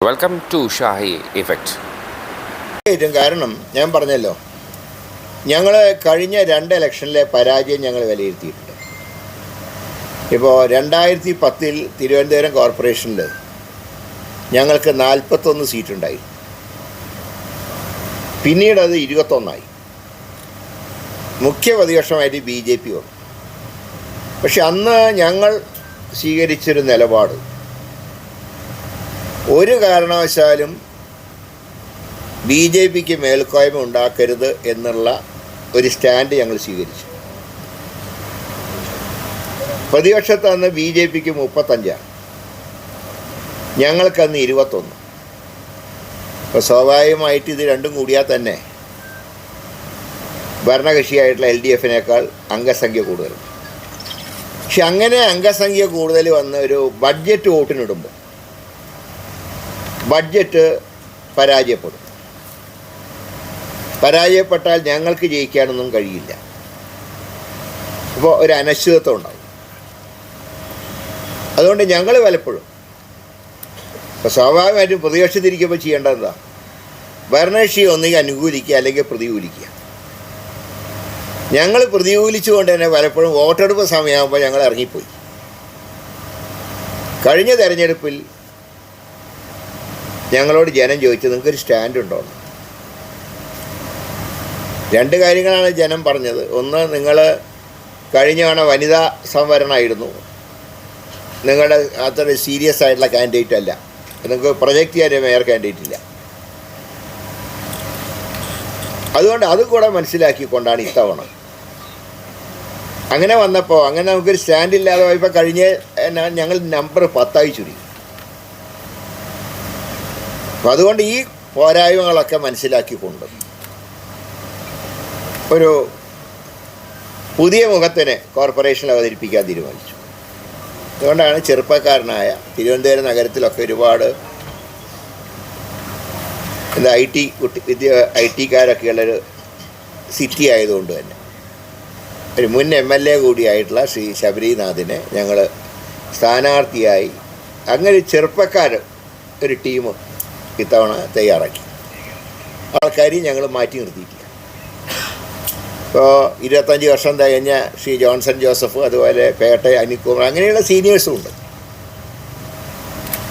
Welcome to Shahi effect. കാരണം ഞാൻ പറഞ്ഞല്ലോ, ഞങ്ങൾ കഴിഞ്ഞ 2 ഇലക്ഷനിലെ പരാജയം ഞങ്ങൾ വിലയിരുത്തിയിട്ടുണ്ട്. ഇപ്പോൾ 2010 തിരുവനന്തപുരം കോർപ്പറേഷനിൽ ഞങ്ങൾക്ക് 41 സീറ്റുണ്ടായി. പിന്നീട് അത് 21 മുഖ്യ പ്രതിപക്ഷമായിട്ട് BJP വന്നു. പക്ഷെ അന്ന് ഞങ്ങൾ സ്വീകരിച്ചൊരു നിലപാട്, ഒരു കാരണവശാലും BJPക്ക് മേൽക്കോയ്മ ഉണ്ടാക്കരുത് എന്നുള്ള ഒരു സ്റ്റാൻഡ് ഞങ്ങൾ സ്വീകരിച്ചു. പ്രതിപക്ഷത്ത് അന്ന് BJPക്ക് 35, ഞങ്ങൾക്കന്ന് 21. അപ്പോൾ സ്വാഭാവികമായിട്ട് ഇത് രണ്ടും കൂടിയാൽ തന്നെ ഭരണകക്ഷിയായിട്ടുള്ള LDFനേക്കാൾ അംഗസംഖ്യ കൂടുതൽ. പക്ഷെ അങ്ങനെ അംഗസംഖ്യ കൂടുതൽ വന്ന് ഒരു ബഡ്ജറ്റ് വോട്ടിനിടുമ്പോൾ ബഡ്ജറ്റ് പരാജയപ്പെട്ടാൽ ഞങ്ങൾക്ക് ജയിക്കാനൊന്നും കഴിയില്ല. അപ്പോൾ ഒരു അനിശ്ചിതത്വം ഉണ്ടാവും. അതുകൊണ്ട് ഞങ്ങൾ പലപ്പോഴും ഇപ്പോൾ സ്വാഭാവികമായിട്ടും പ്രതിപക്ഷത്തിരിക്കുമ്പോൾ ചെയ്യേണ്ടത് എന്താ, ഭരണകക്ഷി ഒന്നുകിൽ അനുകൂലിക്കുക അല്ലെങ്കിൽ പ്രതികൂലിക്കുക. ഞങ്ങൾ പ്രതികൂലിച്ചുകൊണ്ട് തന്നെ പലപ്പോഴും വോട്ടെടുപ്പ് സമയമാകുമ്പോൾ ഞങ്ങൾ ഇറങ്ങിപ്പോയി. കഴിഞ്ഞ തെരഞ്ഞെടുപ്പിൽ ഞങ്ങളോട് ജനം ചോദിച്ചത്, നിങ്ങൾക്കൊരു സ്റ്റാൻഡ് ഉണ്ടോ? 2 കാര്യങ്ങളാണ് ജനം പറഞ്ഞത്. ഒന്ന്, നിങ്ങൾ കഴിഞ്ഞ തവണ വനിതാ സംവരണമായിരുന്നു, നിങ്ങളുടെ അത്ര സീരിയസ് ആയിട്ടുള്ള കാൻഡിഡേറ്റ് അല്ല, നിങ്ങൾക്ക് പ്രൊജക്റ്റ് ചെയ്യാൻ മേയർ കാൻഡിഡേറ്റ് ഇല്ല. അതുകൊണ്ട് അത് കൂടെ മനസ്സിലാക്കിക്കൊണ്ടാണ് ഇത്തവണ അങ്ങനെ വന്നപ്പോൾ അങ്ങനെ നമുക്കൊരു സ്റ്റാൻഡ് ഇല്ലാതെ പോയപ്പോൾ കഴിഞ്ഞ ഞങ്ങൾ നമ്പർ 10 ചുരുങ്ങി. അപ്പം അതുകൊണ്ട് ഈ പോരായ്മകളൊക്കെ മനസ്സിലാക്കിക്കൊണ്ട് ഒരു പുതിയ മുഖത്തിനെ കോർപ്പറേഷനിൽ അവതരിപ്പിക്കാൻ തീരുമാനിച്ചു. അതുകൊണ്ടാണ് ചെറുപ്പക്കാരനായ തിരുവനന്തപുരം നഗരത്തിലൊക്കെ ഒരുപാട് IT-കാരൊക്കെയുള്ളൊരു സിറ്റി ആയതുകൊണ്ട് തന്നെ ഒരു മുൻ MLA കൂടിയായിട്ടുള്ള ശ്രീ ശബരിനാഥിനെ ഞങ്ങൾ സ്ഥാനാർത്ഥിയായി, അങ്ങനെ ചെറുപ്പക്കാർ ഒരു ടീം ഇത്തവണ തയ്യാറാക്കി. ആൾക്കാരെയും ഞങ്ങൾ മാറ്റി നിർത്തിയിട്ടില്ല. ഇപ്പോൾ 25 വർഷം തികഞ്ഞ ശ്രീ ജോൺസൺ ജോസഫ്, അതുപോലെ പേട്ട അനിൽകുമാർ, അങ്ങനെയുള്ള സീനിയേഴ്സും ഉണ്ട്.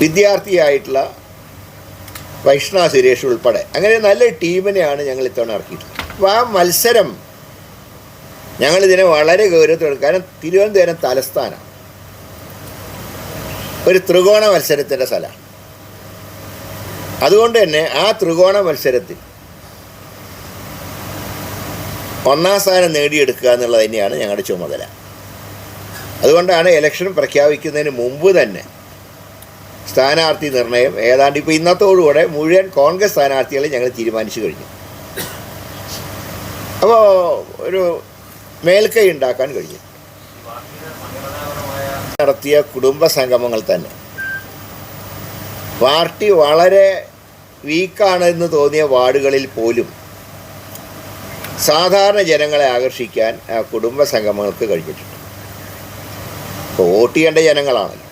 വിദ്യാർത്ഥിയായിട്ടുള്ള വൈഷ്ണവ സുരേഷ് ഉൾപ്പെടെ അങ്ങനെ നല്ല ടീമിനെയാണ് ഞങ്ങൾ ഇത്തവണ ഇറക്കിയിട്ടുള്ളത്. അപ്പോൾ ആ മത്സരം ഞങ്ങളിതിനെ വളരെ ഗൗരവത്തോടെ, കാരണം തിരുവനന്തപുരം തലസ്ഥാനം ഒരു ത്രികോണ മത്സരത്തിൻ്റെ സ്ഥലമാണ്. അതുകൊണ്ട് തന്നെ ആ ത്രികോണ മത്സരത്തിൽ 1ാം സ്ഥാനം നേടിയെടുക്കുക എന്നുള്ളത് തന്നെയാണ് ഞങ്ങളുടെ ചുമതല. അതുകൊണ്ടാണ് ഇലക്ഷൻ പ്രഖ്യാപിക്കുന്നതിന് മുമ്പ് തന്നെ സ്ഥാനാർത്ഥി നിർണയം ഏതാണ്ട് ഇപ്പോൾ ഇന്നത്തോടുകൂടെ മുഴുവൻ കോൺഗ്രസ് സ്ഥാനാർത്ഥികളെ ഞങ്ങൾ തീരുമാനിച്ചു കഴിഞ്ഞു. അപ്പോൾ ഒരു മേൽക്കൈ ഉണ്ടാക്കാൻ കഴിഞ്ഞു. നടത്തിയ കുടുംബ സംഗമങ്ങൾ തന്നെ പാർട്ടി വളരെ വീക്കാണെന്ന് തോന്നിയ വാർഡുകളിൽ പോലും സാധാരണ ജനങ്ങളെ ആകർഷിക്കാൻ ആ കുടുംബ സംഗമങ്ങൾക്ക് കഴിഞ്ഞിട്ടുണ്ട്. ഇപ്പോൾ വോട്ട് ചെയ്യേണ്ട ജനങ്ങളാണല്ലോ.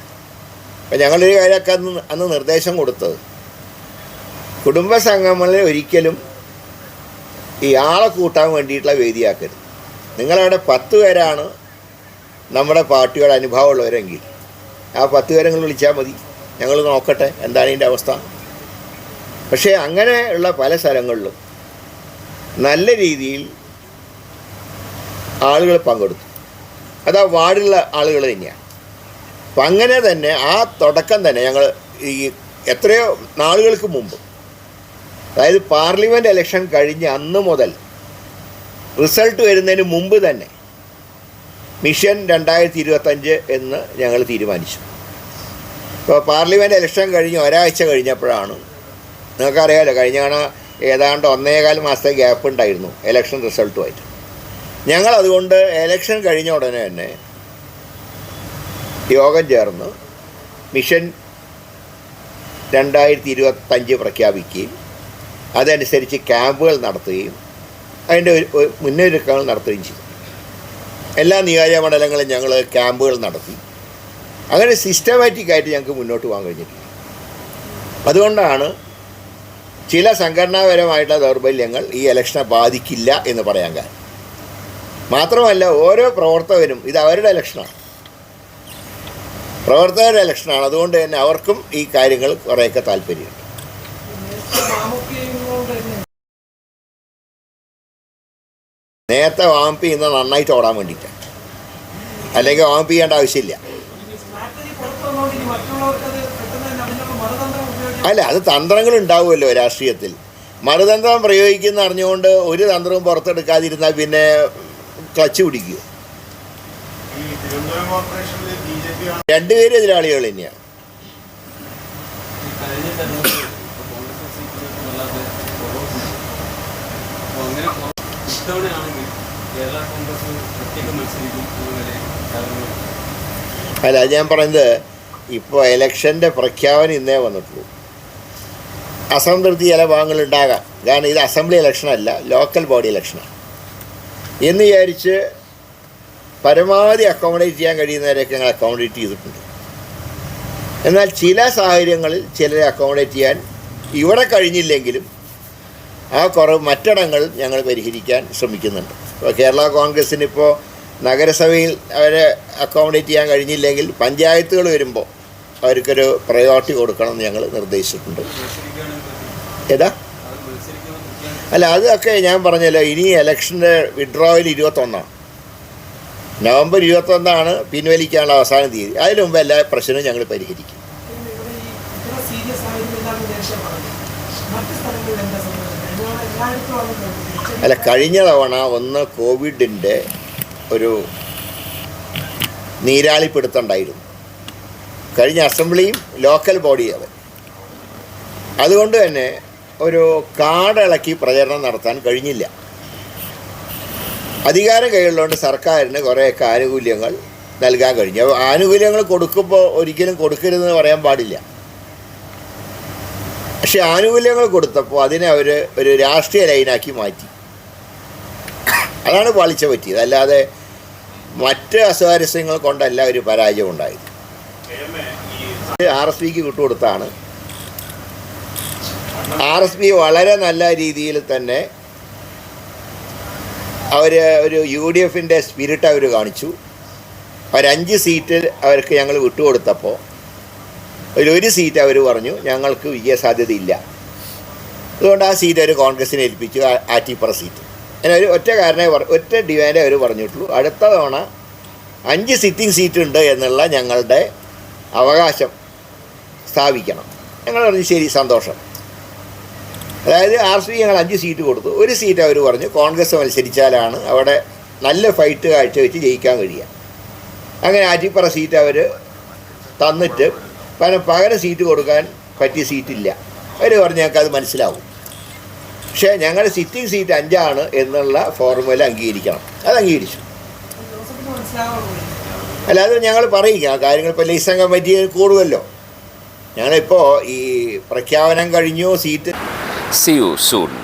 അപ്പം ഞങ്ങളൊരു കാര്യമൊക്കെ അന്ന് നിർദ്ദേശം കൊടുത്തത്, കുടുംബ സംഗമങ്ങളിൽ ഒരിക്കലും ഈ ആളെ കൂട്ടാൻ വേണ്ടിയിട്ടുള്ള വേദിയാക്കരുത്. നിങ്ങളവിടെ 10 പേരാണ് നമ്മുടെ പാർട്ടിയുടെ അനുഭവമുള്ളവരെങ്കിൽ ആ 10 പേരെ നിങ്ങൾ വിളിച്ചാൽ മതി, ഞങ്ങൾ നോക്കട്ടെ എന്താണ് ഇതിൻ്റെ അവസ്ഥ. പക്ഷേ അങ്ങനെയുള്ള പല സ്ഥലങ്ങളിലും നല്ല രീതിയിൽ ആളുകൾ പങ്കെടുത്തു. അത് ആ വാർഡിലുള്ള ആളുകൾ തന്നെയാണ്. അപ്പം അങ്ങനെ തന്നെ ആ തുടക്കം തന്നെ ഞങ്ങൾ ഈ എത്രയോ നാളുകൾക്ക് മുമ്പ്, അതായത് പാർലമെൻറ്റ് ഇലക്ഷൻ കഴിഞ്ഞ് അന്ന് മുതൽ റിസൾട്ട് വരുന്നതിന് മുമ്പ് തന്നെ മിഷൻ 2025 എന്ന് ഞങ്ങൾ തീരുമാനിച്ചു. ഇപ്പോൾ പാർലമെൻറ്റ് ഇലക്ഷൻ കഴിഞ്ഞ് ഒരാഴ്ച കഴിഞ്ഞപ്പോഴാണ്, നിങ്ങൾക്കറിയാമല്ലോ, കഴിഞ്ഞ തവണ ഏതാണ്ട് 1.25 മാസത്തെ ഗ്യാപ്പ് ഉണ്ടായിരുന്നു ഇലക്ഷൻ റിസൾട്ടുമായിട്ട്. ഞങ്ങളതുകൊണ്ട് ഇലക്ഷൻ കഴിഞ്ഞ ഉടനെ തന്നെ യോഗം ചേർന്ന് മിഷൻ 2025 പ്രഖ്യാപിക്കുകയും അതനുസരിച്ച് ക്യാമ്പുകൾ നടത്തുകയും അതിൻ്റെ മുന്നൊരുക്കങ്ങൾ നടത്തുകയും ചെയ്തു. എല്ലാ നിയോജകമണ്ഡലങ്ങളും ഞങ്ങൾ ക്യാമ്പുകൾ നടത്തി. അങ്ങനെ സിസ്റ്റമാറ്റിക്കായിട്ട് ഞങ്ങൾക്ക് മുന്നോട്ട് പോകാൻ കഴിഞ്ഞിട്ടില്ല. അതുകൊണ്ടാണ് ചില സംഘടനാപരമായിട്ടുള്ള ദൗർബല്യങ്ങൾ ഈ ഇലക്ഷനെ ബാധിക്കില്ല എന്ന് പറയാൻ കാരണം. മാത്രമല്ല ഓരോ പ്രവർത്തകരും ഇത് അവരുടെ ഇലക്ഷനാണ്, പ്രവർത്തകരുടെ ഇലക്ഷനാണ്. അതുകൊണ്ട് തന്നെ അവർക്കും ഈ കാര്യങ്ങൾ കുറേയൊക്കെ താല്പര്യമുണ്ട്. നേരത്തെ വാമപ്പ് ചെയ്യുന്ന നന്നായിട്ട് ഓടാൻ വേണ്ടിയിട്ടാണ്, അല്ലെങ്കിൽ വാമപ്പ് ചെയ്യേണ്ട ആവശ്യമില്ല. അല്ല, അത് തന്ത്രങ്ങൾ ഉണ്ടാവുമല്ലോ രാഷ്ട്രീയത്തിൽ. മറുതന്ത്രം പ്രയോഗിക്കുന്ന അറിഞ്ഞുകൊണ്ട് ഒരു തന്ത്രവും പുറത്തെടുക്കാതിരുന്നാൽ പിന്നെ ക്ലച്ച് പിടിക്കുക. രണ്ടുപേരും എതിരാളികൾ തന്നെയാണ്. അല്ല, അത് ഞാൻ പറയുന്നത് ഇപ്പോൾ ഇലക്ഷൻ്റെ പ്രഖ്യാപനം ഇന്നേ വന്നിട്ടുള്ളൂ. അസംതൃപ്തി ചില ഭാഗങ്ങളുണ്ടാകാം, കാരണം ഇത് അസംബ്ലി ഇലക്ഷനല്ല, ലോക്കൽ ബോഡി ഇലക്ഷനാണ് എന്ന് വിചാരിച്ച് പരമാവധി അക്കോമഡേറ്റ് ചെയ്യാൻ കഴിയുന്നവരെയൊക്കെ ഞങ്ങൾ അക്കോമഡേറ്റ് ചെയ്തിട്ടുണ്ട്. എന്നാൽ ചില സാഹചര്യങ്ങളിൽ ചിലരെ അക്കോമഡേറ്റ് ചെയ്യാൻ ഇവിടെ കഴിഞ്ഞില്ലെങ്കിലും ആ കുറവ് മറ്റിടങ്ങൾ ഞങ്ങൾ പരിഹരിക്കാൻ ശ്രമിക്കുന്നുണ്ട്. ഇപ്പോൾ കേരള കോൺഗ്രസ്സിന് ഇപ്പോൾ നഗരസഭയിൽ അവരെ അക്കോമഡേറ്റ് ചെയ്യാൻ കഴിഞ്ഞില്ലെങ്കിൽ പഞ്ചായത്തുകൾ വരുമ്പോൾ അവർക്കൊരു പ്രയോറിറ്റി കൊടുക്കണം എന്ന് ഞങ്ങൾ നിർദ്ദേശിച്ചിട്ടുണ്ട്. ഏതാ? അല്ല, അതൊക്കെ ഞാൻ പറഞ്ഞല്ലോ. ഇനി ഇലക്ഷൻ്റെ വിഡ്രോവൽ 21 നവംബർ 21 പിൻവലിക്കാനുള്ള അവസാന തീയതി. അതിനു മുമ്പ് എല്ലാ പ്രശ്നവും ഞങ്ങൾ പരിഹരിക്കും. അല്ല, കഴിഞ്ഞ തവണ കോവിഡിൻ്റെ ഒരു നീരാളിപ്പിടുത്തുണ്ടായിരുന്നു. കഴിഞ്ഞ അസംബ്ലിയും ലോക്കൽ ബോഡിയും അത്. അതുകൊണ്ട് തന്നെ ഒരു കാടിളക്കി പ്രചരണം നടത്താൻ കഴിഞ്ഞില്ല. അധികാരം കൈയുള്ളതുകൊണ്ട് സർക്കാരിന് കുറേയൊക്കെ ആനുകൂല്യങ്ങൾ നൽകാൻ കഴിഞ്ഞു. അപ്പോൾ ആനുകൂല്യങ്ങൾ കൊടുക്കുമ്പോൾ ഒരിക്കലും കൊടുക്കരുതെന്ന് പറയാൻ പാടില്ല. പക്ഷെ ആനുകൂല്യങ്ങൾ കൊടുത്തപ്പോൾ അതിനെ അവർ ഒരു രാഷ്ട്രീയ ലൈനാക്കി മാറ്റി. അതാണ് പാളിച്ച പറ്റിയത്. അല്ലാതെ മറ്റ് അസ്വാരസ്യങ്ങൾ കൊണ്ടല്ല ഒരു പരാജയം ഉണ്ടായത്. RSPക്ക് വിട്ടുകൊടുത്താണ്. RSP വളരെ നല്ല രീതിയിൽ തന്നെ അവർ ഒരു UDFൻ്റെ സ്പിരിറ്റ് അവർ കാണിച്ചു. അവർ 5 സീറ്റ് അവർക്ക് ഞങ്ങൾ വിട്ടുകൊടുത്തപ്പോൾ ഒരു സീറ്റ് അവർ പറഞ്ഞു ഞങ്ങൾക്ക് വിജയസാധ്യതയില്ല, അതുകൊണ്ട് ആ സീറ്റ് അവർ കോൺഗ്രസിനെ ഏൽപ്പിച്ചു, ആറ്റിപ്പുറ സീറ്റ്. അങ്ങനെ ഒറ്റ ഡിമാൻഡേ അവർ പറഞ്ഞിട്ടുള്ളൂ. അടുത്ത തവണ 5 സിറ്റിംഗ് സീറ്റ് ഉണ്ട് എന്നുള്ള ഞങ്ങളുടെ അവകാശം സ്ഥാപിക്കണം. ഞങ്ങൾ പറഞ്ഞു ശരി, സന്തോഷം. അതായത് RSP ഞങ്ങൾ 5 സീറ്റ് കൊടുത്തു. ഒരു സീറ്റ് അവർ പറഞ്ഞു കോൺഗ്രസ് മത്സരിച്ചാലാണ് അവിടെ നല്ല ഫൈറ്റ് കാഴ്ചവെച്ച് ജയിക്കാൻ കഴിയുക. അങ്ങനെ ആറ്റിപ്പുറ സീറ്റ് അവർ തന്നിട്ട് പകരം സീറ്റ് കൊടുക്കാൻ പറ്റിയ സീറ്റില്ല. അവർ പറഞ്ഞു ഞങ്ങൾക്ക് അത് മനസ്സിലാവും, പക്ഷേ ഞങ്ങളുടെ സിറ്റിംഗ് സീറ്റ് 5 എന്നുള്ള ഫോർമുല അംഗീകരിക്കണം. അത് അംഗീകരിച്ചു. അല്ലാതെ ഞങ്ങൾ പറയില്ല ആ കാര്യങ്ങൾ. ഇപ്പോൾ ലൈസൻ കമ്മിറ്റി കൂടുമല്ലോ. ഞങ്ങളിപ്പോൾ ഈ പ്രഖ്യാപനം കഴിഞ്ഞു, സീറ്റ്. See you soon.